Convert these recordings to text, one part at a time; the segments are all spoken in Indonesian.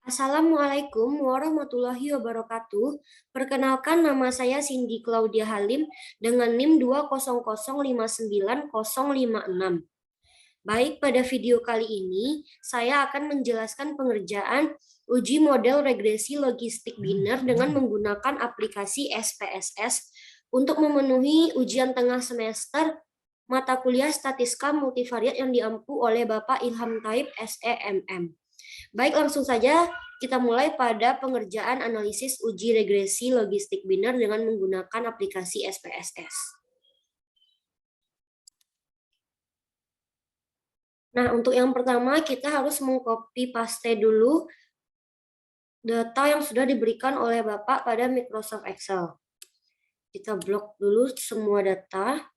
Assalamualaikum warahmatullahi wabarakatuh. Perkenalkan, nama saya Cindy Claudia Halim dengan NIM 200590056. Baik, pada video kali ini saya akan menjelaskan pengerjaan uji model regresi logistik biner dengan menggunakan aplikasi SPSS untuk memenuhi ujian tengah semester mata kuliah Statistika Multivariat yang diampu oleh Bapak Ilham Taib SEMM. Baik, langsung saja kita mulai pada pengerjaan analisis uji regresi logistik biner dengan menggunakan aplikasi SPSS. Nah, untuk yang pertama kita harus mengcopy paste dulu data yang sudah diberikan oleh Bapak pada Microsoft Excel. Kita blok dulu semua data.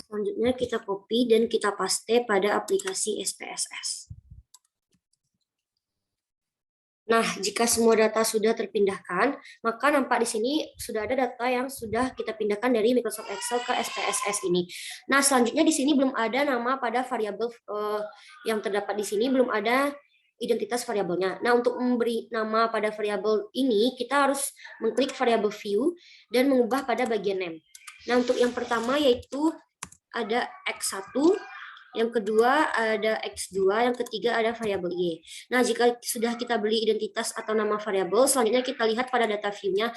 Selanjutnya kita copy dan kita paste pada aplikasi SPSS. Nah, jika semua data sudah terpindahkan, maka nampak di sini sudah ada data yang sudah kita pindahkan dari Microsoft Excel ke SPSS ini. Nah, selanjutnya di sini belum ada nama pada variabel yang terdapat di sini, belum ada identitas variabelnya. Nah, untuk memberi nama pada variabel ini, kita harus mengklik variabel view dan mengubah pada bagian name. Nah, untuk yang pertama yaitu ada X1, yang kedua ada X2, yang ketiga ada variabel Y. Nah, jika sudah kita beli identitas atau nama variabel, selanjutnya kita lihat pada data view-nya.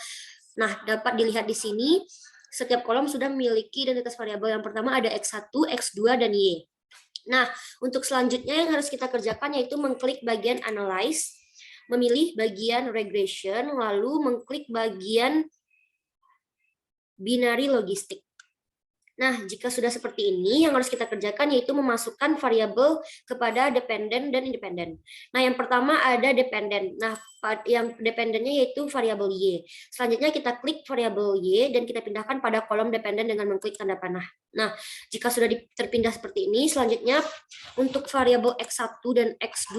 Nah, dapat dilihat di sini, setiap kolom sudah memiliki identitas variabel. Yang pertama ada X1, X2, dan Y. Nah, untuk selanjutnya yang harus kita kerjakan yaitu mengklik bagian Analyze, memilih bagian Regression, lalu mengklik bagian Binary Logistik. Nah, jika sudah seperti ini, yang harus kita kerjakan yaitu memasukkan variabel kepada dependent dan independent. Nah, yang pertama ada dependent. Nah, yang dependennya yaitu variabel Y. Selanjutnya kita klik variabel Y dan kita pindahkan pada kolom dependent dengan mengklik tanda panah. Nah, jika sudah terpindah seperti ini, selanjutnya untuk variabel X1 dan X2,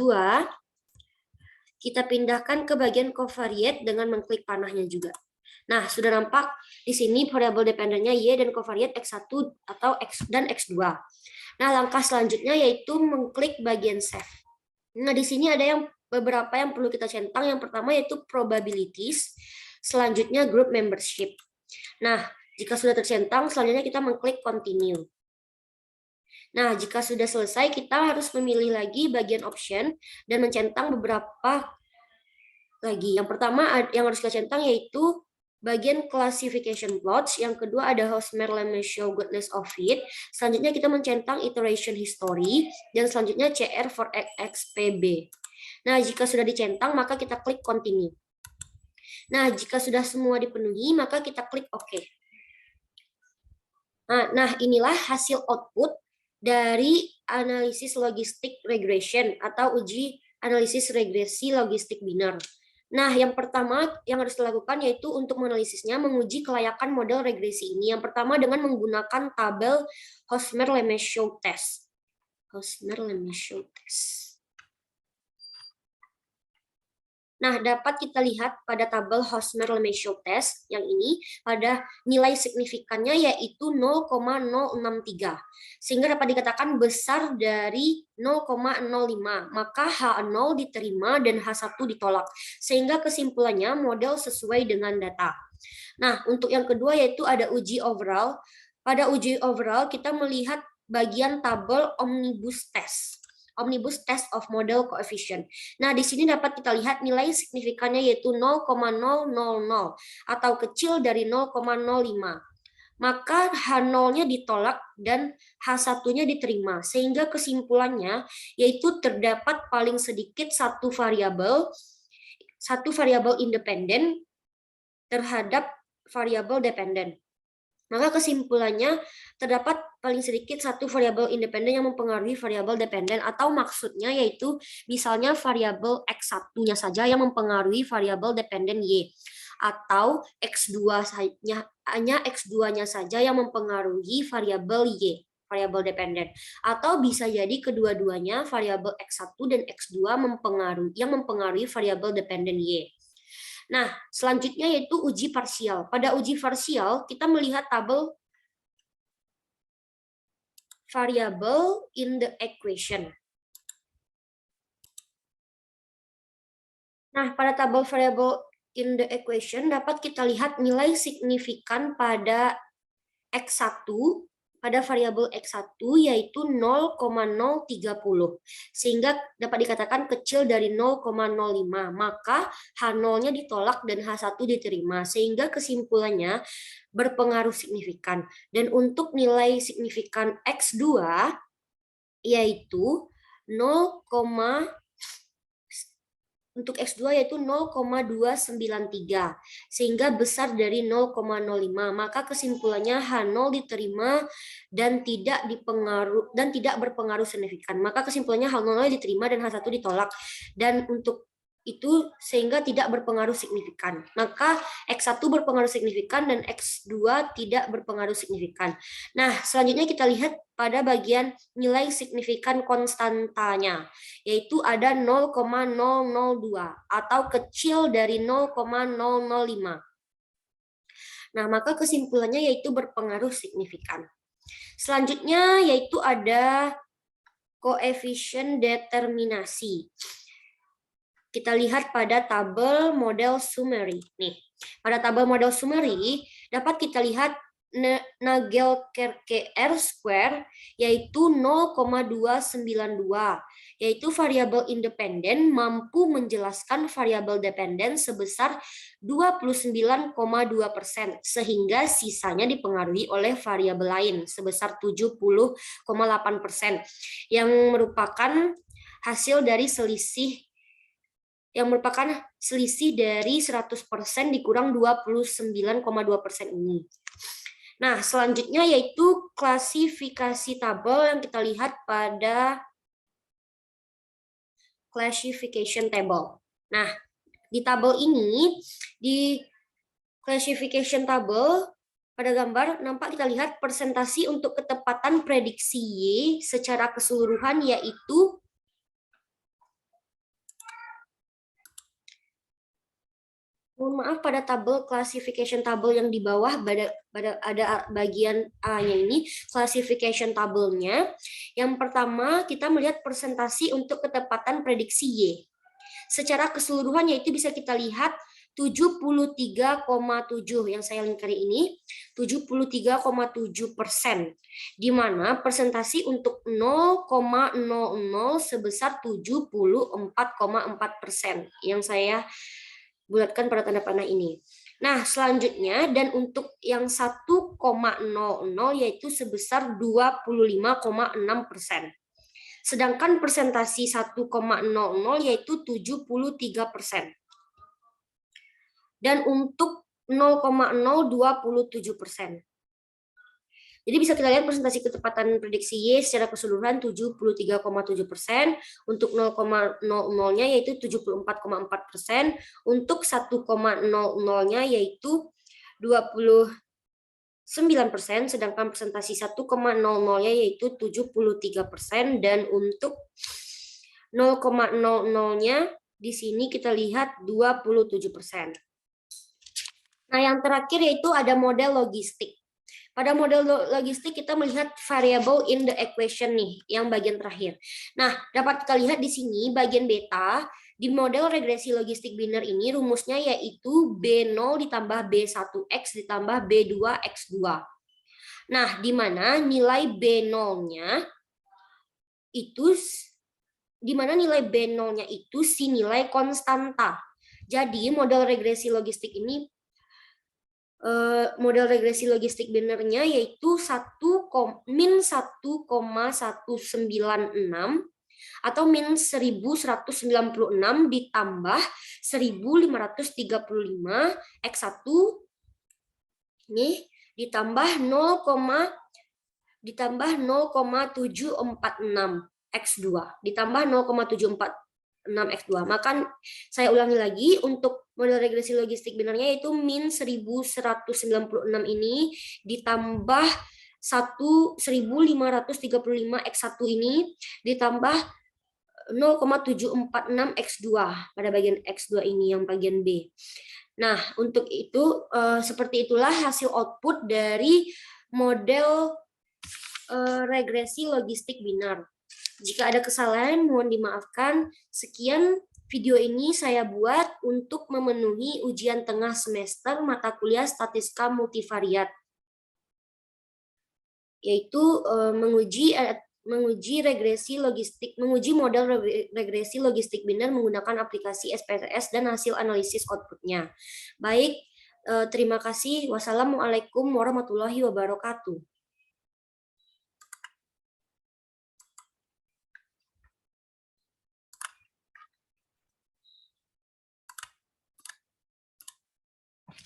kita pindahkan ke bagian covariate dengan mengklik panahnya juga. Nah, sudah nampak di sini variabel dependennya Y dan covariate X1 atau X dan X2. Nah, langkah selanjutnya yaitu mengklik bagian save. Nah, di sini ada beberapa yang perlu kita centang. Yang pertama yaitu probabilities, selanjutnya group membership. Nah, jika sudah tercentang, selanjutnya kita mengklik continue. Nah, jika sudah selesai, kita harus memilih lagi bagian option dan mencentang beberapa lagi. Yang pertama yang harus kita centang yaitu bagian classification plots, yang kedua ada Hosmer-Lemay show goodness of fit, selanjutnya kita mencentang iteration history, dan selanjutnya CR for XPB. Nah, jika sudah dicentang, maka kita klik continue. Nah, jika sudah semua dipenuhi, maka kita klik OK. Nah, inilah hasil output dari analisis logistik regression atau uji analisis regresi logistik biner. Nah, yang pertama yang harus dilakukan yaitu untuk menganalisisnya menguji kelayakan model regresi ini. Yang pertama dengan menggunakan tabel Hosmer-Lemay show test. Hosmer-Lemay show test. Nah, dapat kita lihat pada tabel Hosmer-Lemay show test yang ini pada nilai signifikannya yaitu 0,063. Sehingga dapat dikatakan besar dari 0,05. Maka H0 diterima dan H1 ditolak. Sehingga kesimpulannya model sesuai dengan data. Nah, untuk yang kedua yaitu ada uji overall. Pada uji overall kita melihat bagian tabel omnibus test. Omnibus test of model coefficient. Nah, di sini dapat kita lihat nilai signifikannya yaitu 0,000 atau kecil dari 0,05. Maka H0-nya ditolak dan H1-nya diterima. Sehingga kesimpulannya yaitu terdapat paling sedikit satu variabel independen terhadap variabel dependen. Maka kesimpulannya terdapat paling sedikit satu variabel independen yang mempengaruhi variabel dependen, atau maksudnya yaitu misalnya variabel X1-nya saja yang mempengaruhi variabel dependen Y, atau hanya X2-nya saja yang mempengaruhi variabel Y, variabel dependen, atau bisa jadi kedua-duanya variabel X1 dan X2 yang mempengaruhi variabel dependen Y. Nah, selanjutnya yaitu uji parsial. Pada uji parsial, kita melihat tabel variable in the equation. Nah, pada tabel variable in the equation dapat kita lihat nilai signifikan pada X1, pada variabel X1 yaitu 0,030. Sehingga dapat dikatakan kecil dari 0,05. Maka H0-nya ditolak dan H1 diterima. Sehingga kesimpulannya berpengaruh signifikan. Dan untuk nilai signifikan X2 yaitu 0, untuk X2 yaitu 0,293 sehingga besar dari 0,05. Maka kesimpulannya H0 diterima dan tidak berpengaruh signifikan. Maka kesimpulannya H0 diterima dan H1 ditolak. Dan untuk itu sehingga tidak berpengaruh signifikan. Maka X1 berpengaruh signifikan dan X2 tidak berpengaruh signifikan. Nah, selanjutnya kita lihat pada bagian nilai signifikan konstantanya, yaitu ada 0,002 atau kecil dari 0,005. Nah, maka kesimpulannya yaitu berpengaruh signifikan. Selanjutnya yaitu ada koefisien determinasi. Kita lihat pada tabel model summary. Nih, pada tabel model summary dapat kita lihat Nagelkerke R² yaitu 0,292, yaitu variabel independen mampu menjelaskan variabel dependen sebesar 29,2%, sehingga sisanya dipengaruhi oleh variabel lain sebesar 70,8%, yang merupakan hasil dari selisih dari 100% dikurang 29,2% ini. Nah, selanjutnya yaitu klasifikasi tabel yang kita lihat pada classification table. Nah, di tabel ini, di classification table pada gambar nampak kita lihat persentasi untuk ketepatan prediksi Y secara keseluruhan yaitu pada tabel classification table yang di bawah ada bagian A-nya ini, classification tabelnya. Yang pertama kita melihat persentasi untuk ketepatan prediksi Y. Secara keseluruhan yaitu bisa kita lihat 73,7 yang saya lingkari ini, 73,7%, di mana persentasi untuk 0,00 sebesar 74,4% yang saya bulatkan pada tanda panah ini. Nah, selanjutnya dan untuk yang 1,00 yaitu sebesar 25,6%. Sedangkan persentasi 1,00 yaitu 73%. Dan untuk 0,027%. Jadi bisa kita lihat presentasi ketepatan prediksi Y secara keseluruhan 73,7%, untuk 0,00-nya yaitu 74,4%, untuk 1,00-nya yaitu 29%, sedangkan presentasi 1,00-nya yaitu 73%, dan untuk 0,00-nya di sini kita lihat 27%. Nah, yang terakhir yaitu ada model logistik. Pada model logistik kita melihat variable in the equation nih, yang bagian terakhir. Nah, dapat kita lihat di sini bagian beta, di model regresi logistik biner ini rumusnya yaitu B0 ditambah B1X ditambah B2X2. Nah, di mana nilai B0-nya itu si nilai konstanta. Jadi, model regresi logistik ini model regresi logistik binernya yaitu min 1,196 atau min 1196 ditambah 1535 X1 nih ditambah 0,746 X2 ditambah 0,746 X2. Maka saya ulangi lagi, untuk model regresi logistik binarnya yaitu min 1196 ini ditambah 1535 X1 ini ditambah 0,746 X2 pada bagian X2 ini yang bagian B. Nah, untuk itu seperti itulah hasil output dari model regresi logistik binar. Jika ada kesalahan, mohon dimaafkan. Sekian video ini saya buat untuk memenuhi ujian tengah semester mata kuliah statistika multivariat, yaitu menguji model regresi logistik binar menggunakan aplikasi SPSS dan hasil analisis outputnya. Baik, terima kasih. Wassalamualaikum warahmatullahi wabarakatuh.